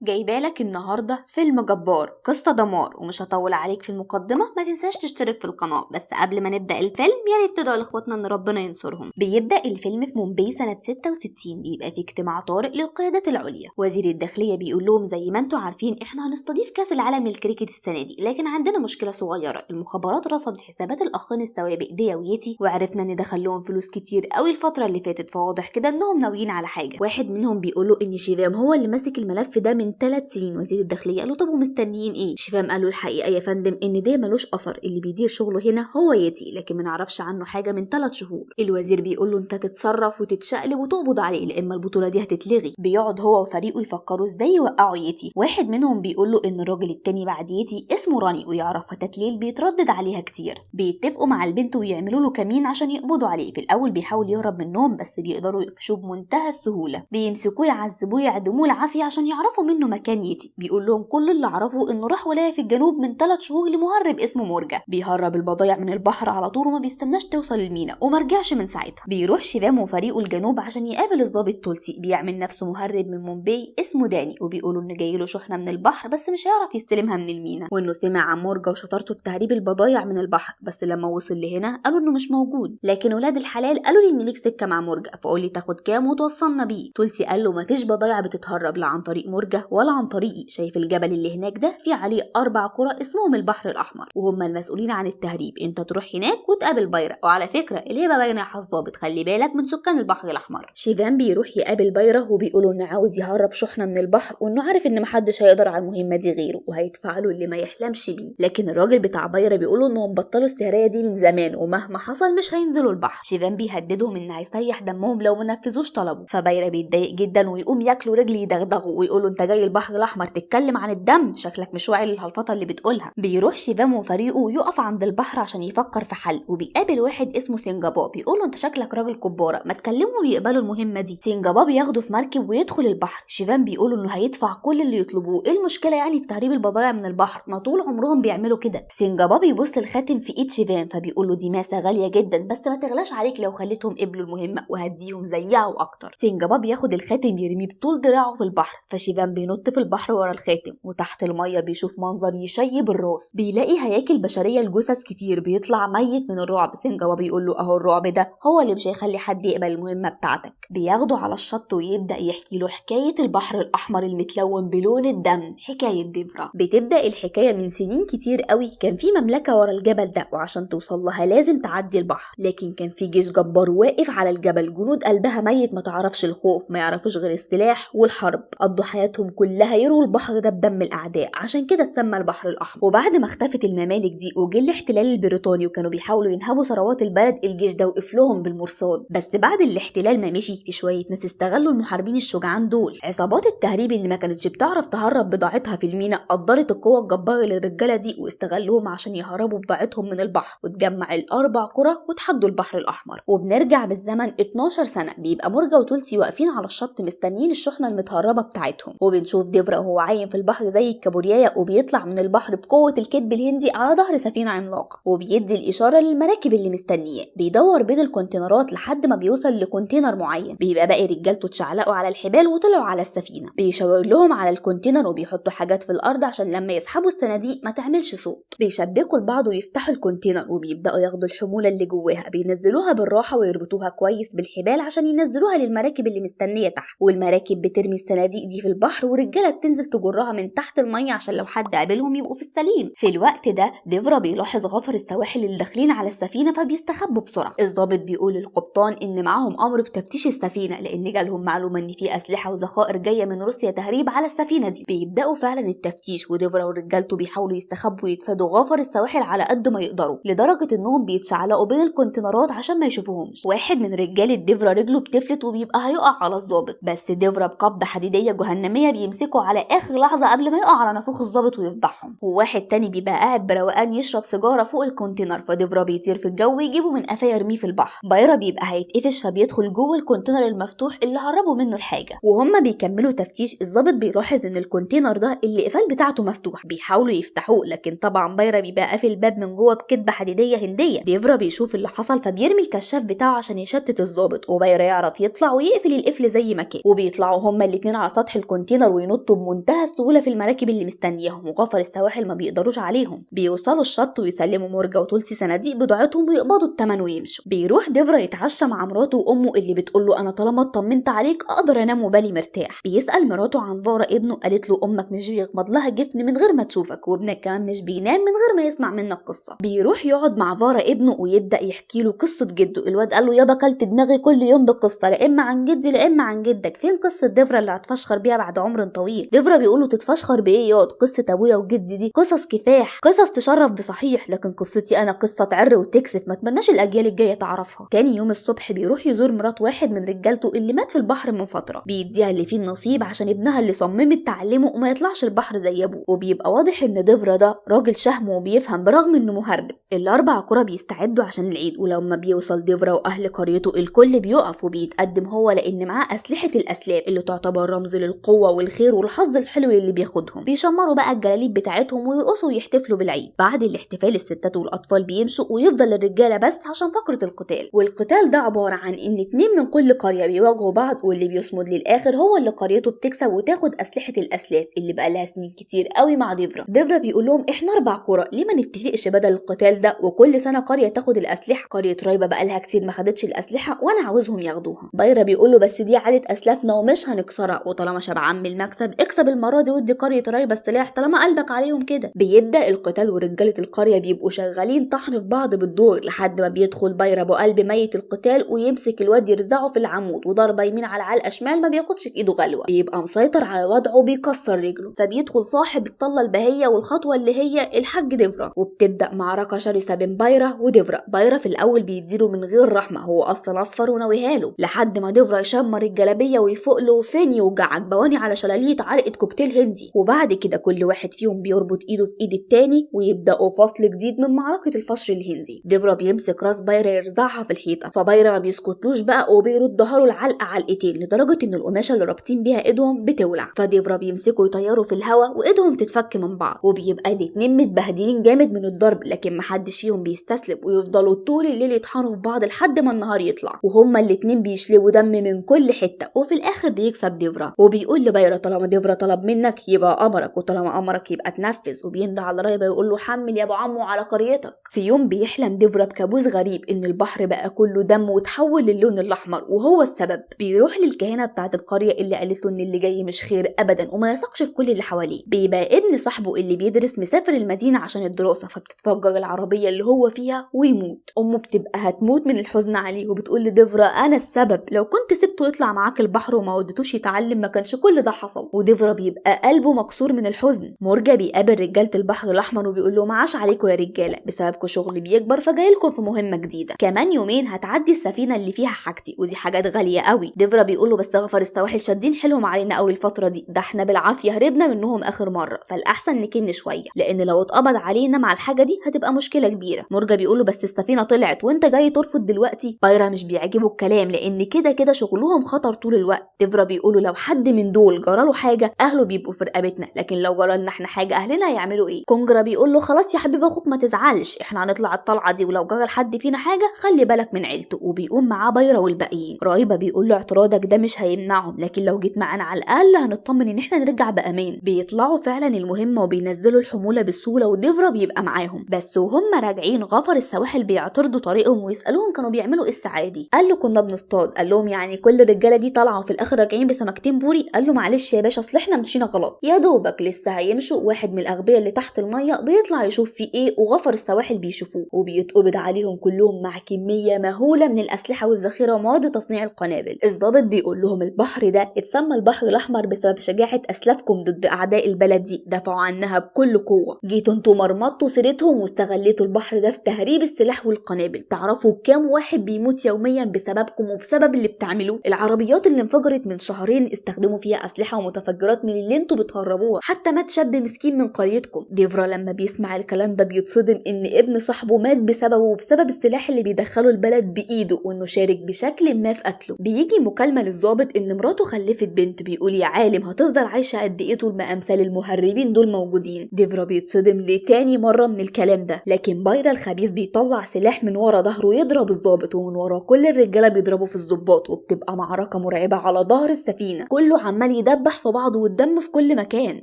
جايبالك النهارده فيلم جبار، قصة دمار. ومش هطول عليك في المقدمة، ما تنساش تشترك في القناة. بس قبل ما نبدأ الفيلم يا ريت تدعوا لاخواتنا ان ربنا ينصرهم. بيبدأ الفيلم في مومباي سنة 66. بيبقى في اجتماع طارئ للقيادات العليا. وزير الداخلية بيقول لهم زي ما انتوا عارفين احنا هنستضيف كاس العالم للكريكت السنة دي، لكن عندنا مشكلة صغيرة. المخابرات رصدت حسابات الاخين السوابق ديا ويتي، وعرفنا ان دخل لهم فلوس كتير قوي الفترة اللي فاتت، فواضح كده انهم ناويين على حاجة. واحد منهم بيقول له ان شيفام هو اللي ماسك الملف ده من 3 سنين. وزير الداخليه قال له طب ومستنيين ايه؟ شيفام قال له الحقيقه يا فندم ان ده ملوش اثر، اللي بيدير شغله هنا هو يتي، لكن ما نعرفش عنه حاجه من 3 شهور. الوزير بيقول له انت تتصرف وتتشقلب وتقبض عليه، لان البطوله دي هتتلغي. بيقعد هو وفريقه يفكروا ازاي يوقعوا يتي. واحد منهم بيقول له ان الراجل التاني بعد يتي اسمه راني، ويعرف فتاة ليل بيتردد عليها كتير. بيتفقوا مع البنت ويعملوا له كمين عشان يقبضوا عليه. في الاول بيحاول يهرب منهم بس بيقدروا يقفشوه بمنتهى السهوله. بيمسكوه يعذبوه يعدموه العافيه عشان يعرفوا منه مكان يتي. بيقول لهم كل اللي اعرفه انه راح ولايه في الجنوب من 3 شهور لمهرب اسمه مورجا، بيهرب البضايع من البحر على طول وما بيستناش توصل المينا، ومرجعش من ساعتها. بيروح شيفام وفريقه الجنوب عشان يقابل الضابط تولسي. بيعمل نفسه مهرب من مومباي اسمه داني، وبيقولوا ان جايله شحنه من البحر بس مش هيعرف يستلمها من المينا، وانه سمع عن مورجا وشطارته في تهريب البضايع من البحر. بس لما وصل لهنا قالوا انه مش موجود. لكن ولاد الحلال قالوا لي ان ليك سكه مع مورجا، فقول لي تاخد كام وتوصلنا بيه. تولسي قال له مفيش بضايع بتتهرب لا عن طريق مورجا ولا عن طريقي. شايف الجبل اللي هناك ده في عليه 4 قرى اسمهم البحر الاحمر، وهم المسؤولين عن التهريب. انت تروح هناك وتقابل بايرة، وعلى فكره الهبه باينه يا حظابط، خلي بالك من سكان البحر الاحمر. شيفان بيروح يقابل بايرة وبيقولوا انه عاوز يهرب شحنه من البحر، وانه عارف ان محدش هيقدر على المهمه دي غيره، وهيدفع له اللي ما يحلمش بيه. لكن الراجل بتاع بايرة بيقولوا انهم بطلوا السهريه دي من زمان، ومهما حصل مش هينزلوا البحر. شيفان بيهددهم ان هيسيح دمهم لو ما نفذوش طلبه. فبايرة بيتضايق جدا ويقوم ياكلوا رجل يدغدغوا ويقولوا انت جاي البحر الاحمر تتكلم عن الدم؟ شكلك مش واعي للهلفطه اللي بتقولها. بيروح شيفام وفريقه يقف عند البحر عشان يفكر في حل، وبيقابل واحد اسمه سنجابا. بيقول له انت شكلك راجل كباره، ما تكلمهم يقبلوا المهمه دي. سنجابا بياخده في مركب ويدخل البحر. شيفان بيقول انه هيدفع كل اللي يطلبوه. ايه المشكله يعني في تهريب البضائع من البحر؟ ما طول عمرهم بيعملوا كده. سنجابا بيبص الخاتم في ايد شيفان فبيقول له دي ماسه غاليه جدا، بس ما تغلاش عليك لو خليتهم قبلوا المهمه، وهديهم زيها واكتر. سنجابا بياخد الخاتم يرميه بطول دراعه في البحر، فشيفان بينط في البحر ورا الخاتم، وتحت الميه بيشوف منظر يشيب الراس. بيلاقي هياكل بشريه لجثث كتير، بيطلع ميت من الرعب. سنجابا بيقول له اهو الرعب ده هو اللي مش هيخلي حد يقبل المهمه بتاعتك. بياخده على الشط ويبدا يحكي له حكايه البحر الاحمر المتلون بلون الدم، حكايه ديفرا. بتبدا الحكايه من سنين كتير قوي. كان في مملكه ورا الجبل ده، وعشان توصل لها لازم تعدي البحر، لكن كان في جيش جبار واقف على الجبل، جنود قلبها ميت ما تعرفش الخوف، ما يعرفوش غير السلاح والحرب. قضوا حياتهم كلها يروا البحر ده بدم الاعداء، عشان كده اتسمى البحر الاحمر. وبعد ما اختفت الممالك دي وجه الاحتلال البريطاني وكانوا بيحاولوا ينهبوا ثروات البلد، الجيش ده وقف لهم بالمرصاد. بس بعد الاحتلال ما مشي، في شويه ناس استغلوا المحاربين الشجعان دول. عصابات التهريب اللي ما كانتش بتعرف تهرب بضاعتها في المينا قدرت القوه الجباره للرجاله دي واستغلوهم عشان يهربوا بضاعتهم من البحر، وتجمع ال4 قرى وتحدوا البحر الاحمر. وبنرجع بالزمن 12 سنه، بيبقى مورجا وتولسي واقفين على الشط مستنيين الشحنه المتهربه بتاعتهم، وبنشوف ديفرا وهو عايم في البحر زي الكابوريايا، وبيطلع من البحر بقوه الكذب الهندي على ظهر سفينه عملاقه، وبيدي الاشاره للمراكب اللي مستنياه. بيدور بين الكونتينرات لحد ما بيوصل لكونتينر معين. بيبقى باقي رجالته اتشعلقوا على الحبال وطلعوا على السفينه. بيشاور لهم على الكونتينر وبيحطوا حاجات في الارض عشان لما يسحبوا الصناديق ما تعملش صوت. بيشبكوا لبعض ويفتحوا الكونتينر وبيبداوا ياخدوا الحموله اللي جواها، بينزلوها بالراحه ويربطوها كويس بالحبال عشان ينزلوها للمراكب اللي مستنيه تحت. والمراكب بترمي الصناديق دي في البحر، ورجاله بتنزل تجرها من تحت الميه عشان لو حد قابلهم يبقوا في السليم. في الوقت ده ديفرا بيلاحظ غفر السواحل اللي داخلين على السفينه فبيستخبوا بسرعه. الضابط بيقول للقبطان ان معاهم امر بتفتيش السفينه، لان جالهم معلومه ان في اسلحه وذخائر جايه من روسيا تهريب على السفينه دي. بيبداوا فعلا التفتيش، وديفرا ورجالته بيحاولوا يستخبوا ويتفادوا غفر السواحل على قد ما يقدروا، لدرجه انهم بيتشعلقوا بين الكونتينرات عشان ما يشوفوهمش. واحد من رجاله ديفرا رجله بتفلت وبيبقى هيقع على الضابط، بس ديفرا بقبضه حديديه جهنميه بيمسكه على اخر لحظه قبل ما يقع على نافوخ الضابط ويفضحهم. وواحد تاني بيبقى قاعد بروقان يشرب سيجاره فوق الكونتينر، فديفرا بيطير في الجو ويجيبه من قفاه يرميه في البحر. بايرة بيبقى هيتقفش فبيدخل جوه الكونتينر المفتوح اللي هربوا منه الحاجه. وهم بيكملوا تفتيش، الضابط بيلاحظ ان الكونتينر ده القفال بتاعته مفتوح. بيحاولوا يفتحوه، لكن طبعا بايرة بيبقى قافل الباب من جوه بكدبه حديديه هنديه. ديفرا بيشوف اللي حصل فبيرمي الكشاف بتاعه عشان يشتت الضابط، وبايرة يعرف يطلع ويقفل القفل زي ما كان. وبيطلعوا هما الاتنين على سطح الكونتينر وينطوا بمنتهى السهوله في المراكب اللي مستنياهم، وغفر السواحل ما بيقدروش عليهم. بيوصلوا الشط ويسلموا مورجا وتولسي صناديق بضاعتهم ويقبضوا الثمن ويمشوا. بيروح ديفرا يتعشى مع مراته وامه اللي بتقول له انا طالما اطمنت عليك اقدر انام وبالي مرتاح. بيسال مراته عن فارا ابنه، قالت له امك مش بيقبض لها جفن من غير ما تشوفك، وابنك كمان مش بينام من غير ما يسمع منك قصه. بيروح يقعد مع فارا ابنه ويبدا يحكي له قصه جده. الواد قال له يابا كلت دماغي كل يوم بقصه، لا اما عن جدي لا اما عن جدك، فين قصه ديفرا اللي هتفشخر بيها بعد عمر طويل؟ ديفرا بيقول له تتفشخر بايه ياض؟ قصه ابويا وجدي دي قصص كفاح، قصص تشرف بصحيح، لكن قصتي انا قصه تعر وتكسف، ما اتمناش الاجيال الجايه تعرفها. تاني يوم الصبح بيروح يزور مرات واحد من رجالته اللي مات في البحر من فتره، بيديها اللي فيه النصيب عشان ابنها اللي صممت تعلمه وما يطلعش البحر زي ابوه. وبيبقى واضح ان ديفرا ده راجل شهم وبيفهم برغم انه مهرب. الاربع قرى بيستعدوا عشان العيد، ولما بيوصل ديفرا واهل قريته الكل بيقف وبيتقدم هو، لان معاه اسلحه الاسلام اللي تعتبر رمز للقوه والخير والحظ الحلو اللي بياخدهم. بيشمروا بقى الجلاليب بتاعتهم ويرقصوا ويحتفلوا بالعيد. بعد الاحتفال الستات والاطفال بيمشوا ويفضل الرجاله بس عشان فقره القتال. والقتال ده عباره عن ان 2 من كل قريه بيواجهوا بعض، واللي بيصمد للاخر هو اللي قريته بتكسب وتاخد اسلحه الاسلاف اللي بقى لها سنين كتير قوي مع ديفرا. ديفرا بيقول لهم احنا 4 قرى، ليه ما نتفقش بدل القتال ده وكل سنه قريه تاخد الاسلحه؟ قريه رايبه بقى لها كتير ما خدتش الاسلحه وانا عاوزهم ياخدوها. بايرا بيقول له بس دي عاده اسلافنا ومش هنكسرها، وطالما شبعان من المكسب اكسب المره دي ودي قريه رايبه السلاح طالما قلبك عليهم كده. بيبدا القتال ورجاله القريه بيبقوا شغالين طحن في بعض بالدور لحد ما بيدخل بايرا بقلب ميت القتال ويمسك الواد يرزعه في العمود، وضربه يمين على علقه شمال ما بياخدش في ايده غلوه، بيبقى مسيطر على وضعه وبيكسر رجله. فبيدخل صاحب الطله البهيه والخطوه اللي هي الحاج ديفرا، وبتبدا معركه شرسه بين بايرا وديفرا. بايرا في الاول بيديله من غير رحمه، هو اصلا اصفر وناويها له، لحد ما ديفرا يشمر الجلابيه ويفوق له فين يوجعك بواني على شلاليه علقه كوكتيل هندي. وبعد كده كل واحد فيهم بيربط ايده في ايد التاني ويبداوا فصل جديد من معركه الفصل الهندي. ديفرا بيمسك راس بايرا يرزعها في الحيطه، فبايرا ما بيسكتلوش بقى وبيردها له العلقه علقتين لدرجه ان القماشه اللي رابطين بيها ايدهم بتولع. فديفرا بيمسكوا يطيروا في الهواء وايدهم تتفك من بعض، وبيبقى الاتنين متبهدلين جامد من الضرب، لكن محدش فيهم بيستسلم ويفضلوا طول الليل يطحنوا في بعض لحد ما النهار يطلع، وهما الاتنين بيشلبوا دم من كل حته. وفي الاخر بيكسب ديفرا، وبيقول لبايرا طالما ديفرا طلب منك يبقى امرك، وطالما امرك يبقى تنفذ. وبيندى على رايبه يقول له حمل يا ابو عمو على قريتك. في يوم بيحلم ديفرا بكابوس غريب ان البحر بقى كله دم وتحول للون الاحمر وهو السبب. بيروح للكاهنه بتاعه القريه اللي قالت له ان اللي جاي مش خير ابدا وما يثقش في كل اللي حواليه. بيبقى ابن صاحبه اللي بيدرس مسافر المدينه عشان الدراسه، فبتتفجر العربيه اللي هو فيها ويموت. امه بتبقى هتموت من الحزن عليه وبتقول لديفرا انا السبب، لو كنت سبته يطلع معاك البحر وما وديتوش يتعلم ما كانش كل ده حصل. وديفرا بيبقى قلبه مكسور من الحزن. مورجا بيقابل رجاله البحر الاحمر وبيقول لهم عاش عليكم يا رجاله، بسببكم شغل بيكبر فجايلكم في مهمه جديده، كمان يومين هتعدي السفينه اللي فيها حاجتي ودي حاجات غاليه قوي. ديفرا بيقول له بس غفر السواحل شادين حيلهم علينا قوي الفتره دي، ده احنا بالعافيه هربنا منهم اخر مره، فالاحسن نكن شويه لان لو اتقبض علينا مع الحاجه دي هتبقى مشكله كبيره. مورجا بيقول له بس السفينه طلعت وانت جاي ترفض دلوقتي. بايرا مش بيعجبه الكلام لان كده كده شغلهم خطر طول الوقت. ديفرا بيقول له لو حد من دول جراله حاجه اهله بيبقوا في رقبتنا، لكن لو جرالنا احنا حاجه اهلنا هيعملوا ايه؟ كونجرا بيقول له خلاص يا حبيب اخوك ما تزعلش، احنا هنطلع الطلعه دي ولو جرى لحد فينا حاجه خلي بالك من عيلته. وبيقوم معاه بايرا والباقيين. رايبه بيقول له اعتراضك ده مش هيمنعهم، لكن لو جيت معانا على الاقل هنطمن ان احنا نرجع بامان. بيطلعوا فعلا المهمه وبينزلوا الحموله بالسهوله وديفرا بيبقى معاهم، بس وهم راجعين غفر السواحل بيعترضوا طريقهم ويسالوهم كانوا بيعملوا ايه الساعه دي. قال له كنا بنصطاد. قال لهم يعني كل الرجاله دي طالعه وفي الاخر راجعين بسمكتين بوري؟ قال له معلش يا باشا اصل احنا مشينا غلط. يا دوبك لسه هيمشوا واحد من الاغبياء اللي تحت الميه بيطلع يشوف في ايه وغفر السواحل بيشوفوه وبيتقبض عليهم كلهم مع كميه مهوله من الاسلحه والذخيره ومواد تصنيع القنابل. الضابط بيقول لهم البحر ده اتسمى البحر الاحمر بسبب شجاعه اسلافكم ضد اعداء البلد دي، دفعوا عنها بكل قوه، جيتوا انتوا مرمطتوا سيرتهم واستغليتوا البحر ده في تهريب السلاح والقنابل. تعرفوا كام واحد بيموت يوميا بسببكم وبسبب اللي بتعملوه؟ العربيات اللي انفجرت من شهرين استخدموا فيها اسلحه ومتفجرات من اللي انتوا بتهربوها، حتى مات شاب مسكين من قريتكم. ديفرا لما بيسمع الكلام ده بيتصدم ان ابن صاحبه مات بسببه وبسبب السلاح اللي بيدخله البلد بايده، وانه شارك بشكل ما في قتله. بيجي مكالمه للضابط ان مراته خلفت بنت، بيقول يا عالم هتفضل عايشه قد ايه طول ما امثال المهربين دول موجودين؟ ديفرا بيتصدم لتاني مره من الكلام ده، لكن بايرا الخبيث بيطلع سلاح من ورا ظهره يضرب الضابط، ومن ورا كل الرجاله بيضربوا في الضباط، وبتبقى معركه مرعبه على ظهر السفينه، كله عمال يدبح بيدبح في بعضه والدم في كل مكان،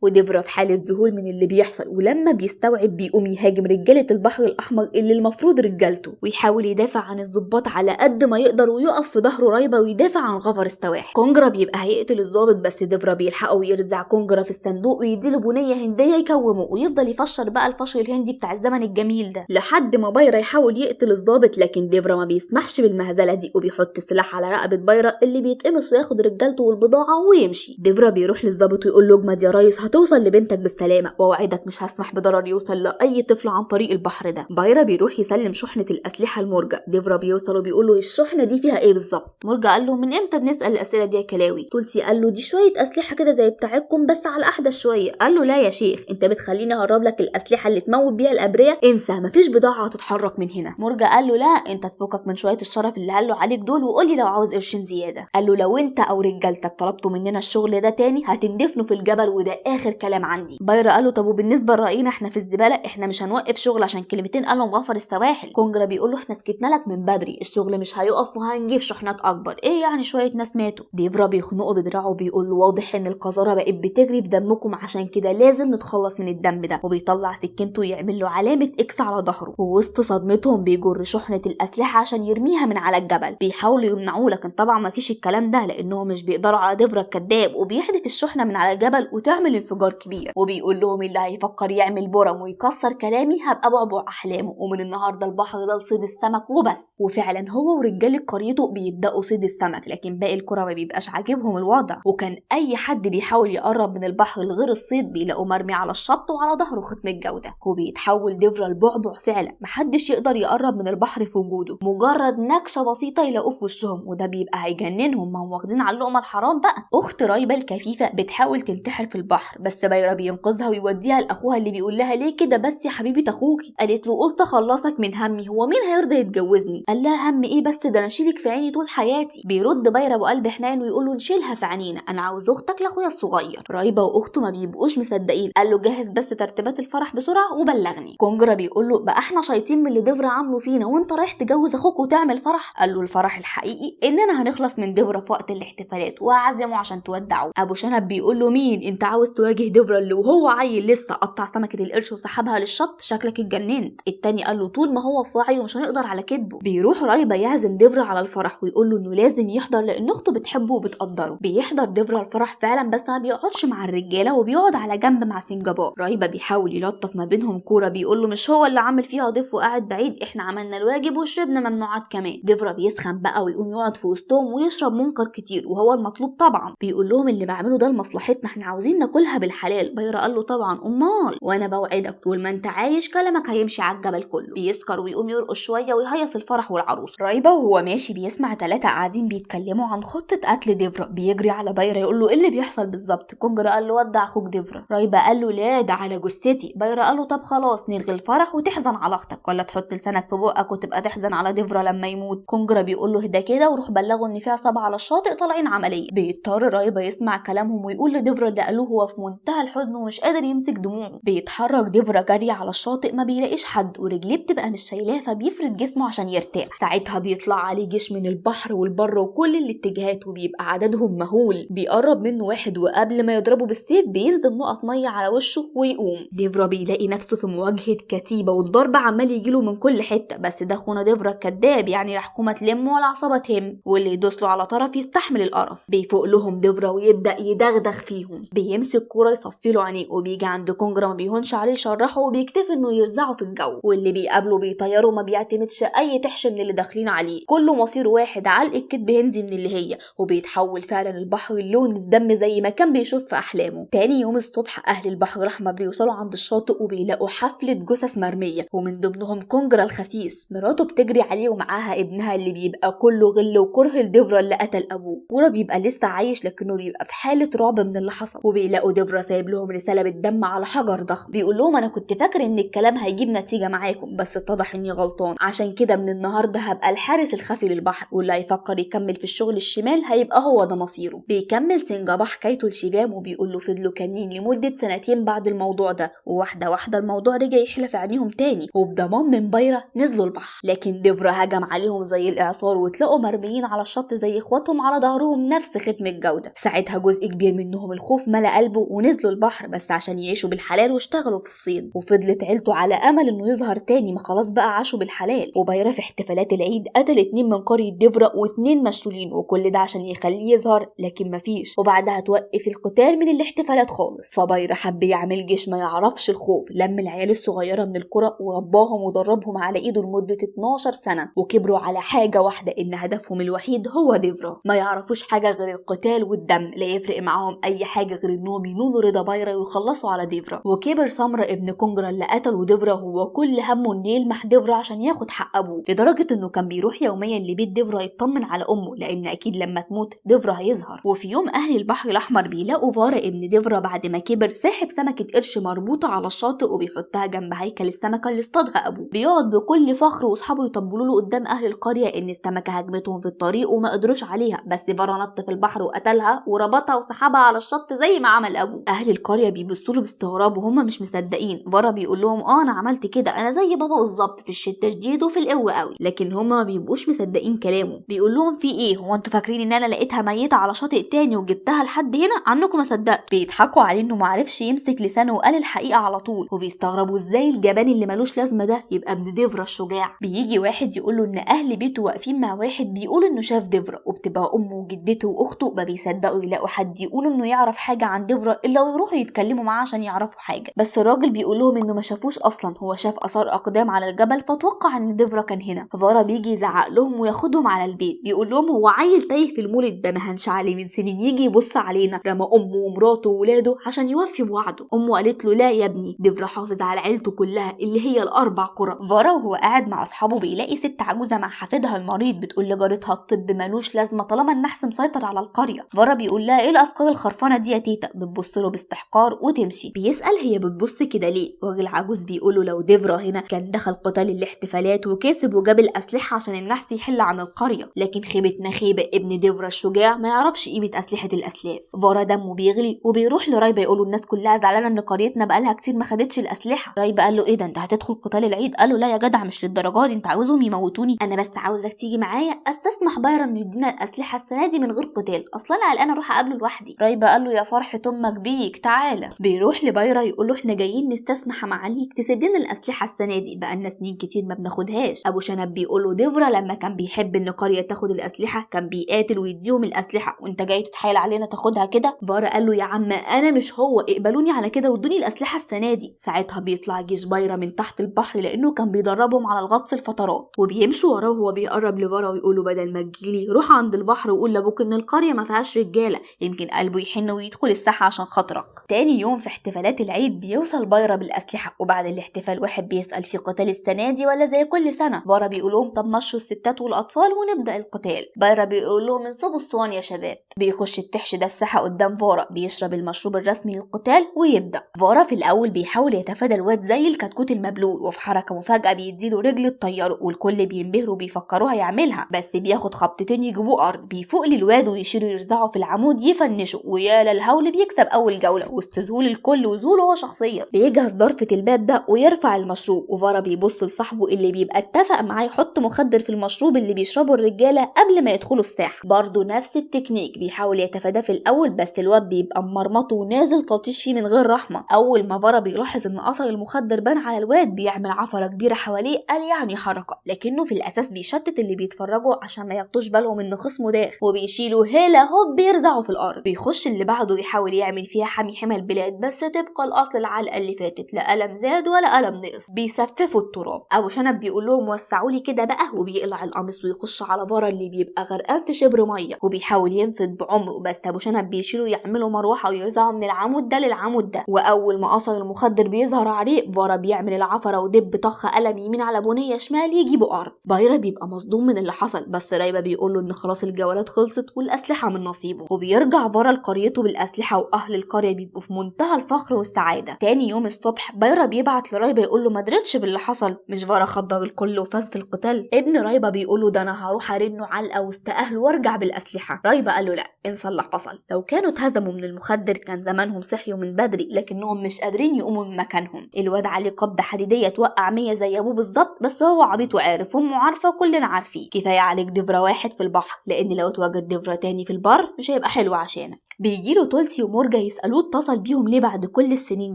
وديفرا في حالة ذهول من اللي بيحصل، ولما بيستوعب بيقوم يهاجم رجالة البحر الأحمر اللي المفروض رجالته، ويحاول يدافع عن الضباط على قد ما يقدر ويقف في ظهره رايبة ويدافع عن غفر السواحل. كونجرا بيبقى هيقتل الضابط بس ديفرا بيلحقه ويرزع كونجرا في الصندوق ويديله بنية هندية يكومه، ويفضل يفشر بقى الفشل الهندي بتاع الزمن الجميل ده لحد ما بايرا يحاول يقتل الضابط، لكن ديفرا ما بيسمحش بالمهزلة دي وبيحط السلاح على رقبة بايرا اللي بيتقمص وياخد رجالته والبضاعة ويمشي. ديفرا بيروح للضابط ويقول له اجمد يا ريس، هتوصل لبنتك بالسلامة، واوعدك مش هسمح بضرر يوصل لأي طفل عن طريق البحر ده. بايرا بيروح يسلم شحنة الأسلحة لمورجا. ديفرا بيوصل وبيقول له الشحنة دي فيها ايه بالظبط؟ مورجا قال له من امتى بنسأل الأسئلة دي يا كلاوي؟ تولسي قال له دي شوية أسلحة كده زي بتاعتكم بس على أحدث شوية. قال له لا يا شيخ، انت بتخليني اهرب لك الأسلحة اللي تموت بيها الأبرياء؟ انسى، مفيش بضاعة هتتحرك من هنا. مورجا قال له لا، انت تفكك من شوية الشرف اللي قالوا عليك دول وقول لي لو عاوز قرشين زيادة. قال له لو انت او رجالتك طلبتوا مننا الشغل ده تاني هتندفنوا في الجبل، وده اخر كلام عندي. بايرا قال له طب وبالنسبة لرأينا احنا في الزبالة، احنا مش هنوقف شغل عشان كلمتين قالهم غفر السواحل. كونجرا بيقول له احنا سكتنا لك من بدري، الشغل مش هيقف وهنجيب شحنات اكبر، ايه يعني شوية ناس ماتوا؟ ديفرا بيخنقه بدراعه وبيقول له واضح ان القذارة بقت بتجري في دمكم، عشان كده لازم نتخلص من الدم ده، وبيطلع سكينته ويعمل له علامة اكس على ظهره، ووسط صدمتهم بيجر شحنة الأسلحة عشان يرميها من على الجبل. بيحاولوا يمنعوه لكن طبعا مفيش الكلام ده لانهم مش بيقدروا على ديفرا الكذاب، وبيحدف الشحنة من على الجبل وتعمل انفجار كبير، وبيقول لهم اللي هيفكر يعمل برم ويكسر كلامي هبقى بعبع احلامه، ومن النهارده البحر ده لصيد السمك وبس. وفعلا هو ورجاله قريته بيبداوا صيد السمك، لكن باقي القرى ما بيبقاش عاجبهم الوضع، وكان اي حد بيحاول يقرب من البحر لغير الصيد بيلاقوا مرمي على الشط وعلى ظهره ختم الجوده، وبيتحول ديفرا لبعبع فعلا، محدش يقدر يقرب من البحر في وجوده، مجرد نكشه بسيطه يلاقوه في وشهم، وده بيبقى هيجننهم، ما هم واخدين على اللقمه الحرام بقى. اخت رايبه الكفيفه بتحاول تنتحر في البحر بس بايرا بينقذها ويوديها لاخوها اللي بيقول لها ليه كده بس يا حبيبه اخوكي؟ قالت له قلت اخلصك من همي، هو مين هيرضى يتجوزني؟ قال لها هم ايه بس، ده انا اشيلك في عيني طول حياتي. بيرد بايرا بقلب حنان ويقول له نشيلها في عينينا، انا عاوز اختك لاخويا الصغير. رايبه واخته ما بيبقوش مصدقين، قال له جهز بس ترتيبات الفرح بسرعه وبلغني. كونجرا بيقول له بقى احنا شايطين من اللي ديفرا عامله فينا وانت رايح تجوز اخوك وتعمل فرح؟ قال له الفرح الحقيقي اننا هنخلص من ديفرا في وقت الاحتفالات واعزمه عشان تودعه. ابو شنب بيقول له مين انت عاوز تواجه ديفرا اللي وهو عيل لسه قطع سمكه القرش وسحبها للشط؟ شكلك اتجننت. التاني قال له طول ما هو في وعيه ومش هنقدر على كدبه. بيروح رايبه يعزم ديفرا على الفرح ويقول له انه لازم يحضر لان اخته بتحبه وبتقدره. بيحضر ديفرا الفرح فعلا بس ما بيقعدش مع الرجاله وبيقعد على جنب مع سنجابور. رايبه بيحاول يلطف ما بينهم كوره، بيقول له مش هو اللي عامل فيها ضيف وقاعد بعيد، احنا عملنا الواجب وشربنا ممنوعات كمان. ديفرا بيسخن بقى ويقوم يقعد في وسطهم ويشرب منكر كتير وهو المطلوب طبعا. بيقول لهم اللي بعمله ده لمصلحتنا، احنا عاوزين ناكلها بالحلال. بايرا قال له طبعا امال، وانا بوعدك طول ما انت عايش كلامك هيمشي على الجبل كله. بيسكر ويقوم يرقص شويه ويهيص الفرح والعروس. رايبه وهو ماشي بيسمع 3 قاعدين بيتكلموا عن خطه قتل ديفرا، بيجري على بايرا يقول له ايه اللي بيحصل بالظبط؟ كونجرا قال له ودع اخوك ديفرا. رايبه قال له لا ده على جثتي. بايرا قال له طب خلاص نلغي الفرح وتحزن على اختك، ولا تحط لسانك في بقك وتبقى تحزن على ديفرا لما يموت. كونجرا بيقول له اهدى كده وروح بلغه ان في عصابه على الشاطئ طالعين عمليه. بيضطر رايبه يسمع كلامهم ويقول لديفرا اللي قالوه هو في منتهى الحزن ومش قادر يمسك دموعه. بيتحرك ديفرا جري على الشاطئ ما بيلاقيش حد ورجليه بتبقى مش شايلاه فبيفرد جسمه عشان يرتاح. ساعتها بيطلع عليه جيش من البحر والبر وكل الاتجاهات وبيبقى عددهم مهول. بيقرب منه واحد وقبل ما يضربه بالسيف بينزل نقط ميه على وشه ويقوم. ديفرا بيلاقي نفسه في مواجهه كتيبه والضرب عمال يجيله من كل حته، بس ده خونا ديفرا الكداب، يعني لا حكومه تلم ولا عصابه تهم، واللي يدوس له على طرف يستحمل القرف. بيفوق لهم ديفرا ويبدا يدغدغ فيهم، بيمسك كوره يصفي له عينيه، وبيجي عند كونجرا ما بيهونش عليه يشرحه وبيكتفي انه يرزعه في الجو، واللي بيقابله بيطيره ما بيعتمدش اي تحش من اللي داخلين عليه، كله مصير واحد علقه كدب هندي من اللي هي، وبيتحول فعلا البحر لون الدم زي ما كان بيشوف في احلامه. تاني يوم الصبح اهل البحر الاحمر بيوصلوا عند الشاطئ وبيلاقوا حفله جثث مرميه، ومن ضمنهم كونجرا الخسيس. مراته بتجري عليه ومعاها ابنها اللي بيبقى كله غل وكره لديفرا اللي قتل ابوه. كورا بيبقى لسه عايش لكنه بيبقى في حاله رعب من اللي حصل، وبيلاقوا ديفرا سايب لهم رساله بالدم على حجر ضخم بيقول لهم انا كنت فاكر ان الكلام هيجيب نتيجه معاكم بس اتضح اني غلطان، عشان كده من النهارده هبقى الحارس الخفي للبحر، واللي هيفكر يكمل في الشغل الشمال هيبقى هو ده مصيره. بيكمل سنجابا حكايته لشيبام وبيقول له فضلوا كانين لمده 2 بعد الموضوع ده، وواحده واحده الموضوع رجع يحلى في عينيهم تاني، وبضمان من بايرا نزلوا البحر. لكن ديفرا هجم عليهم زي الاعصار وتلاقوا مرميين على الشط زي اخواتهم على ظهرهم نفس ختم الجوده. ساعتها جزء كبير منهم الخوف ملا قلبه ونزلوا البحر بس عشان يعيشوا بالحلال واشتغلوا في الصين. وفضلت عيلته على امل انه يظهر تاني، ما خلاص بقى عاشوا بالحلال. وبايرة في احتفالات العيد قتل 2 من قرية ديفرا و2 مشلولين، وكل ده عشان يخليه يظهر، لكن مفيش. وبعدها توقف القتال من الاحتفالات خالص. فبايرة حب يعمل جيش ما يعرفش الخوف، لم العيال الصغيرة من القرى ورباهم ودربهم على ايده لمدة 12 سنة، وكبروا على حاجة واحدة، ان هدفهم الوحيد هو ديفرا. ما يعرفوش حاجة غير القتال والدم، لا يفرق معاهم اي حاجة غير انهم ينولوا رضا بايرة ويخلصوا على ديفرا. وكبر سمرة ابن كونجرا اللي قتله ديفرا هو كل همه انه يلمح ديفرا عشان ياخد حق ابوه، لدرجة انه كان بيروح يوميا لبيت ديفرا يطمن على امه، لان اكيد لما تموت ديفرا هيظهر. وفي يوم اهل البحر الاحمر بيلاقوا فارا ابن ديفرا بعد ما كبر ساحب سمكة قرش مربوطة على الشاطئ وبيحطها جنب هيكل السمكة اللي اصطادها ابوه. بيقعد بكل فخر واصحابه يطبلوا له قدام اهل القرية ان السمكة هجمتهم في الطريق وما قدروش عليها، بس فارا نط في البحر وقتلها وربطها وسحبها على الشط زي ما عمل ابوه. اهل القرية بيبصوا له باستغراب وهم مش مصدقين. فارا بيقول لهم انا عملت كده، انا زي بابا بالظبط، في الشتاء شديد وفي القوة قوي. لكن هم ما بيبقوش مصدقين كلامه. بيقول لهم في ايه، هو انتوا فاكرين ان انا لقيتها ميتة على شاطئ تاني وجبتها لحد هنا؟ عنكم ما صدقت. بيضحكوا عليه انه ما عرفش يمسك لسانه وقال الحقيقة على طول، وبيستغربوا ازاي الجبان اللي ملوش لازمة ده يبقى ابن ديفرا الشجاع. بيجي واحد يقول له ان اهل بيته واقفين مع واحد بيقول انه شاف ديفرا، وبتبقى امه وجدته واخته ما بيصدقوا يلاقوا حد يقول انه يعرف حاجة عن ديفرا الا ويروحوا يتكلموا معاه عشان يعرفوا حاجة. بس الراجل بيقول لهم انه ما شافوش اصلا، هو شاف اثار اقدام على الجبل فتوقع ان ديفرا كان هنا. فارا بيجي يزعق لهم وياخدهم على البيت، بيقول لهم هو عيل تايه في المولد ده، ما هنش عليه من سنين يجي يبص علينا. رمى امه ومراته وولاده عشان يوفي بوعده. امه قالت له لا يا ابني، ديفرا حافظ على عيلته كلها اللي هي ال4 قرى. فارا وهو قاعد مع اصحابه بيلاقي ست عجوزه مع حفيدها المريض بتقول لجارتها الطب ملوش لازمه طالما النحس مسيطر على القريه. فارا بيقول لها ايه الافكار الخرفانه دي يا تيتا؟ بتبص له باستحقار وتمشي. بيسال هي بتبص كده ليه. راجل عجوز بيقول له لو ديفرا هنا كان دخل قتال الاحتفالات وكسب وجاب الاسلحه عشان النحس يحل عن القريه، لكن خيبتنا خيبه ابن ديفرا الشجاع ما يعرفش قيمه اسلحه الاسلاف. فارا دمه بيغلي وبيروح لرايبا يقول له الناس كلها زعلانه ان قريتنا بقالها كتير ما خدتش الاسلحه. رايبا قال له ايه ده، انت هتدخل قتال العيد؟ قال له لا يا جدع مش للدرجه دي، انت عاوزهم يموتوني؟ انا بس عاوزك تيجي معايا استسمح بايرا انه يدينا الاسلحه السنه دي من غير قتال، اصلا انا قلقانه اروح اقابله لوحدي. رايبا قال له يا فرحه امك بيك تعالى. بيروح لبايرا يقول له احنا جايين نستسمح معاليك تسيب لنا الاسلحه السنه دي، بقالنا سنين كتير ما بناخدهاش. ابو شنب بيقول له ديفرا لما كان بيحب ان قريه تاخد الاسلحه كان بيقاتل ويديهم الاسلحه، وانت جاي تتحايل علينا تاخدها كده؟ فارا قال له يا عم انا مش هو، اقبلوني على كده وادوني الاسلحه السنه دي. ساعتها بيطلع جيش بايرا من تحت البحر لانه كان بيدربهم على الغطس الفترات، وبيمشوا وراه وهو بيقرب لفارا ويقولوا بدل ما تجيلي روح عند البحر وقول لابوك ان القريه ما فيهاش رجاله، يمكن قلبه يحن ويدخل الساحه عشان خاطرك. تاني يوم في احتفالات العيد بيوصل بايرا بالاسلحه، وبعد الاحتفال واحد بيسال في قتال السنه دي ولا زي كل سنه. فارا بيقول لهم طب مشوا الستات والاطفال ونبدا القتال. بايرا بيقول لهم انصبوا الصوان يا شباب. بيخش التحش ده الساحه قدام فارا بيشرب المشروب الرسمي للقتال ويبدا. فارا في الاول بيحاول يتفادى الواد زي الكتكوت المبلول، وفي حركه مفاجاه بيديله رجل تطيره والكل بينبهروا وبيفكروها يعملها، بس بياخد خبطتين يجيبوه ارض. بيفوق للواد ويشيله يرزعه في العمود يفنشه، ويا للهول بيكسب اول جوله وسط ذهول الكل وذهوله هو شخصيا. بيجهز ضرفه الباب ده ويرفع المشروب، وفارا بيبص لصاحبه اللي بيبقى اتفق معاه يحط مخدر في المشروب اللي بيشربه الرجاله قبل ما يدخلوا الساحه. برضه نفس التكنيك بيحاول يتفاداه في الاول، بس الواد بيبقى مرمطه ونازل تلطيش فيه من غير رحمه. اول ما فارا بيلاحظ ان اثر المخدر بان على الواد بيعمل عفره كبيره حواليه، قال يعني حركه، لكنه في الاساس بيشتت اللي بيتفرجوا عشان ما ياخدوش بالهم ان خصمه داخل، وبيشيله هلا هوب بيرزعه في الارض. بيخش اللي بعده يحاول يعمل فيها حمي حمى البلاد، بس تبقى الاصل العلقه اللي فاتت، لا قلم زاد ولا قلم نقص. بيسففوا التراب. ابو شنب بيقول لهم وسعوا لي كده بقى، وبيقلع القميص ويخش على فارا اللي بيبقى غرقان في شبر ميه وبيحاول ينفض بعمره، بس ابو شنب بيشيله يعملوا مروحه ويرزعوا من العمود ده للعمود ده. واول ما اثر المخدر بيظهر عليه فارا بيعمل العفره ودب طخ قلم يمين على بنيه شمال يجيبوا ارض. بايرا بيبقى مصدوم من اللي حصل، بس رايبا بيقول له ان خلاص الجولات خلصت والاسلحه من نصيبه، وبيرجع فارا لقريته بالاسلحه، واهل القريه بيبقوا في منتهى الفخر والسعاده. تاني يوم الصبح بايرا بيبعت لرايبا يقول له ما درتش باللي حصل، مش فارا خضر الكل وفاز في القتال؟ ابن رايبا بيقول له ده انا هروح ارنه علقه وسط اهله وارجع بالاسلحه. رايبا قال له لا انسى اللي حصل، لو كانوا اتهزموا من المخدر كان زمانهم صحيوا من بدري، لكنهم مش قادرين يقوموا من مكانهم. الواد عليه قبضه حديديه توقع 100 زي ابوه بالظبط، بس هو عبيط وعارف، امه عارفه وكلنا عارفين. كفايه عليك ديفرا واحد في البحر، لان لو اتواجد ديفرا تاني في البر مش هيبقى حلو حلو عشانك. بيجيله تولسي ومورجا يسألوه اتصل بيهم ليه بعد كل السنين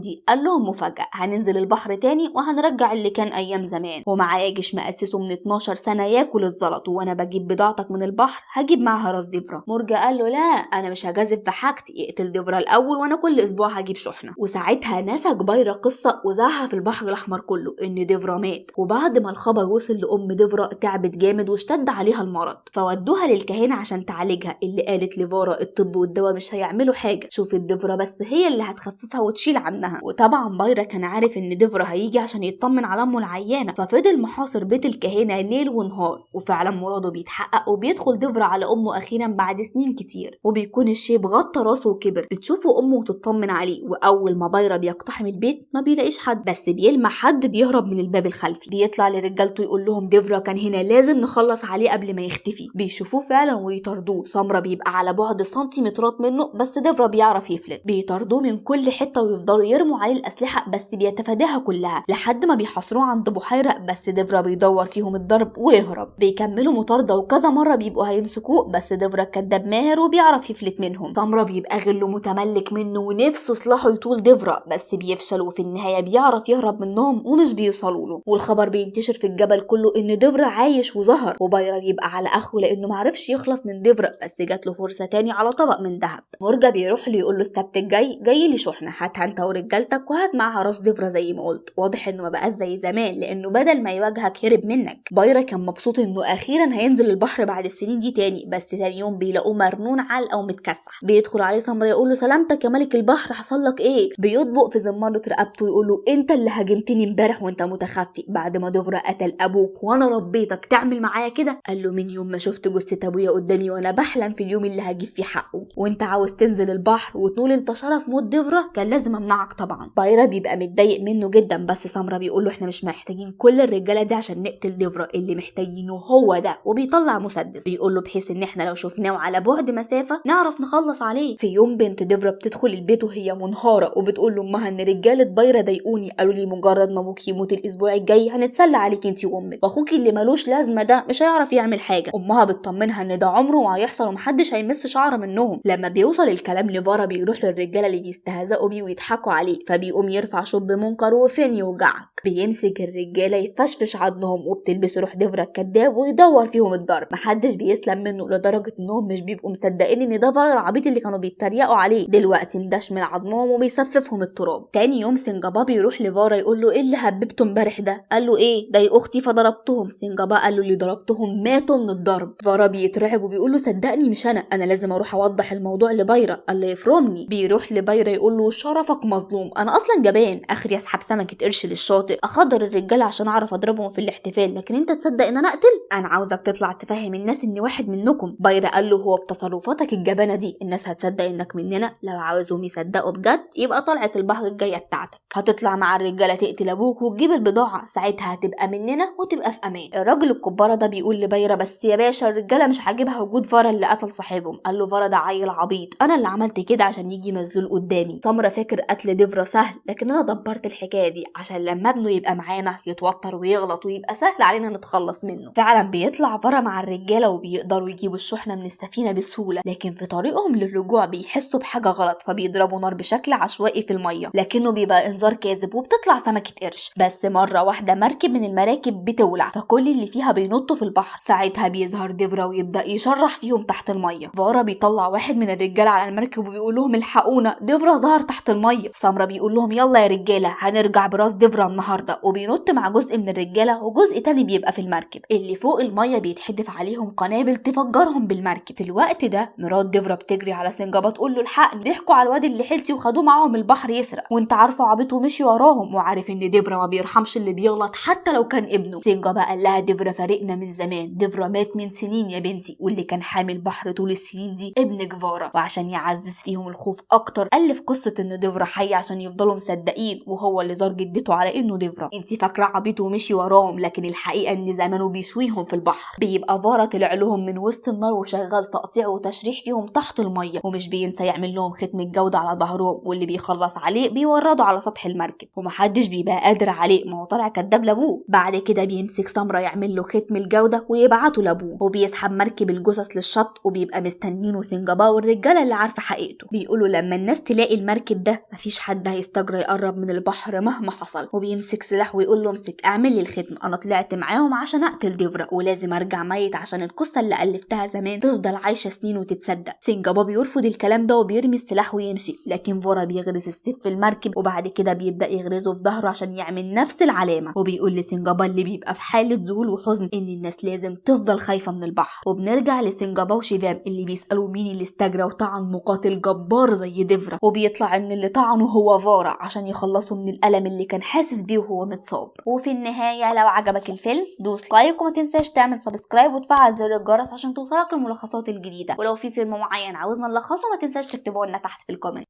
دي. قال لهم مفاجأة، هننزل البحر تاني وهنرجع اللي كان أيام زمان، ومعايا جيش مأسسه من 12 سنة ياكل الزلط، وأنا بجيب بضاعتك من البحر هجيب معاها راس ديفرا. مورجا قال له لا، أنا مش هجازف بحاجتي، اقتل ديفرا الأول وأنا كل أسبوع هجيب شحنة. وساعتها نسج بايرا قصة وزعها في البحر الأحمر كله إن ديفرا مات. وبعد ما الخبر وصل لأم ديفرا تعبت جامد واشتد عليها المرض، فودوها للكاهنة عشان تعالجها، اللي قالت لفارا الطب والدواء مش هيعملوا حاجة، شوف الديفرا بس هي اللي هتخففها وتشيل عنها. وطبعا بايرا كان عارف ان ديفرا هيجي عشان يطمن على امه العيانة، ففضل محاصر بيت الكاهنة ليل ونهار، وفعلا مراده بيتحقق وبيدخل ديفرا على امه اخيرا بعد سنين كتير، وبيكون الشيب غطى راسه وكبر. بتشوفه امه وتطمن عليه، واول ما بايرا بيقتحم البيت ما بيلاقيش حد، بس بيلمح حد بيهرب من الباب الخلفي. بيطلع لرجالته يقول لهم ديفرا كان هنا، لازم نخلص عليه قبل ما يختفي. بيشوفوه فعلا ويطردوه. سمرة بيبقى على بعد سنتيمترات منه، بس ديفرا بيعرف يفلت. بيطردوه من كل حته ويفضلوا يرموا عليه الاسلحه، بس بيتفاداها كلها لحد ما بيحاصروه عند بحيره، بس ديفرا بيدور فيهم الضرب ويهرب. بيكملوا مطارده وكذا مره بيبقوا هيمسكوه، بس ديفرا كداب ماهر وبيعرف يفلت منهم. سمرة بيبقى غله متملك منه ونفسه سلاحه يطول ديفرا، بس بيفشل، وفي النهايه بيعرف يهرب منهم ومش بيوصلوا له. والخبر بينتشر في الجبل كله ان ديفرا عايش وظهر، وبايرا بيبقى على اخره لانه معرفش يخلص من ديفرا، بس جات له فرصه تاني على طبق من ذهب. مورجا بيروح له يقول له السبت الجاي جاي لي شحنه، هاتها انت ورجالتك وهات معاها راس ديفرا زي ما قلت. واضح انه ما بقاش زي زمان، لانه بدل ما يواجهك هرب منك. بايرا كان مبسوط انه اخيرا هينزل البحر بعد السنين دي تاني، بس تاني يوم بيلاقوه مرنون علقه ومتكسح. بيدخل عليه سمرة يقول له سلامتك يا ملك البحر، حصل لك ايه؟ بيطبق في زمارة رقبته ويقول له انت اللي هاجمتني امبارح وانت متخفي بعد ما ديفرا قتل ابوك وانا ربيتك تعمل معايا كده؟ قال له من يوم ما شفت جثة ابويا قدامي وانا بحلم في اليوم اللي هجيب فيه حقه، وانت عاوز تنزل البحر وتنول انتشاره في موت ديفرا، كان لازم امنعك طبعا. بايرا بيبقى متضايق منه جدا، بس سمرة بيقول له احنا مش محتاجين كل الرجاله دي عشان نقتل ديفرا، اللي محتاجينه هو ده. وبيطلع مسدس بيقول له بحيث ان احنا لو شفناه على بعد مسافه نعرف نخلص عليه. في يوم بنت ديفرا بتدخل البيت وهي منهاره، وبتقول لامها ان رجاله بايرا ضايقوني، قالوا لي مجرد ما ابوك يموت الاسبوع الجاي هنتسلى عليك انت وامك، واخوك اللي ملوش لازمه ده مش هيعرف يعمل حاجه. امها بتطمنها ان ده عمره ما هيحصل ومحدش هيمس شعره منهم. لما بيوصل الكلام لفارا بيروح للرجاله اللي بيستهزئوا بيه ويضحكوا عليه، فبيقوم يرفع شب منكر وفين يوجعك. بيمسك الرجاله يفشفش عضمهم، وبتلبس روح ديفرا الكداب ويدور فيهم الضرب. محدش بيسلم منه، لدرجه انهم مش بيبقوا مصدقين ان ده فارا العبيط اللي كانوا بيتريقوا عليه دلوقتي مداش من عضمهم وبيسففهم التراب. تاني يوم سنجابا بيروح لفارا يقول له ايه اللي هببته امبارح ده؟ قال له ايه ده يا اختي فضربتهم. سنجابا قال له اللي ضربتهم ماتوا من الضرب. فارا بيترعب وبيقول له صدقني مش انا لازم اروح اوضح الموضوع لبايرا. قال له يفرمني. بيروح لبايرا يقول له شرفك مظلوم، انا اصلا جبان اخري اسحب سمكه قرش للشاطئ اخضر الرجاله عشان اعرف اضربهم في الاحتفال، لكن انت تصدق ان انا اقتل؟ انا عاوزك تطلع تفهم الناس اني واحد منكم. بايرا قال له هو بتصرفاتك الجبانه دي الناس هتصدق انك مننا؟ لو عاوزهم يصدقوا بجد يبقى طلعت البحر الجايه بتاعتك، هتطلع مع الرجاله تقتل ابوك وتجيب البضاعه، ساعتها هتبقى مننا وتبقى في امان. الراجل الكباره ده بيقول لبايرا بس يا باشا الرجاله مش عاجبها وجود فارا اللي قتل صاحبهم. قال له فارا ده عيل عبيط، انا اللي عملت كده عشان يجي مزلول قدامي. سمرة فاكر قتل ديفرا سهل، لكن انا دبرت الحكايه دي عشان لما ابنه يبقى معانا يتوتر ويغلط ويبقى سهل علينا نتخلص منه. فعلا بيطلع فارا مع الرجاله وبيقدروا يجيبوا الشحنه من السفينه بسهوله، لكن في طريقهم للرجوع بيحسوا بحاجه غلط، فبيضربوا نار بشكل عشوائي في الميه، لكنه بيبقى انذار كاذب وبتطلع سمكه قرش. بس مره واحده مركب من المراكب بتولع، فكل اللي فيها بينطوا في البحر. ساعتها بيظهر ديفرا ويبدا يشرح فيهم تحت الميه. فارا بيطلع واحد من الرجاله على المركب وبيقول لهم الحقونا ديفرا ظهر تحت الميه. سمرة بيقول لهم يلا يا رجاله هنرجع براس ديفرا النهارده، وبينط مع جزء من الرجاله وجزء تاني بيبقى في المركب. اللي فوق الميه بيتحدف عليهم قنابل تفجرهم بالمركب. في الوقت ده مرات ديفرا بتجري على سنجابا تقول له الحقني، ضحكوا على الواد اللي حيلتي وخدوه معاهم البحر يسرق، وانت عارفه عبيط ومشي وراهم، وعارف ان ديفرا ما بيرحمش اللي بيغلط حتى لو كان ابنه. سنجابا قال لها ديفرا فارقنا من زمان، ديفرا مات من سنين يا بنتي، واللي كان حامل بحر طول السنين دي ابنك فارا. وعشان يعزز فيهم الخوف اكتر الف قصه ان ديفرا حي عشان يفضلوا مصدقين، وهو اللي زار جدته على انه ديفرا. انت فاكره عبيط ومشي وراهم، لكن الحقيقه ان زمانه بيشويهم في البحر. بيبقى فارا طلع لهم من وسط النار وشغال تقطيع وتشريح فيهم تحت الميه، ومش بينسى يعمل لهم ختم الجوده على ظهرهم، واللي بيخلص عليه بيورده على سطح المركب، ومحدش بيبقى قادر عليه ما هو طالع كداب لابوه. بعد كده بيمسك سمرة يعمل له ختم الجوده ويبعته لابوه، وبيسحب مركب الجثث للشط، وبيبقى مستنينه سينجابا والرجاله اللي عارفه حقيقته. بيقولوا لما الناس تلاقي المركب ده مفيش حد هيستجرى يقرب من البحر مهما حصل. وبيمسك سلاح ويقول له امسك اعمل لي الختم، انا طلعت معاهم عشان اقتل ديفرا ولازم ارجع ميت عشان القصه اللي الفتها زمان تفضل عايشه سنين وتتصدق. سينجابا بيرفض الكلام ده وبيرمي السلاح ويمشي، لكن فورا بيغرز السيف في المركب وبعد كده بيبدا يغرزه في ظهره عشان يعمل نفس العلامه. وبيقول لسينجابا اللي بيبقى في حاله ذهول وحزن ان الناس لازم تفضل خايفه من البحر. وبنرجع لسينجابا وشيفام اللي بيسالوا مين اللي استجرى وطعن مقاتل جبار زي ديفرا، وبيطلع ان اللي طعنه هو فورا عشان يخلصه من الالم اللي كان حاسس بيه وهو متصاب. وفي النهايه لو عجبك الفيلم دوس لايك وما تنساش تعمل سبسكرايب وتفعل زر الجرس عشان توصلك الملخصات الجديده. ولو في فيلم معين عاوزنا نلخصه ما تنساش تكتبه لنا تحت في الكومنت.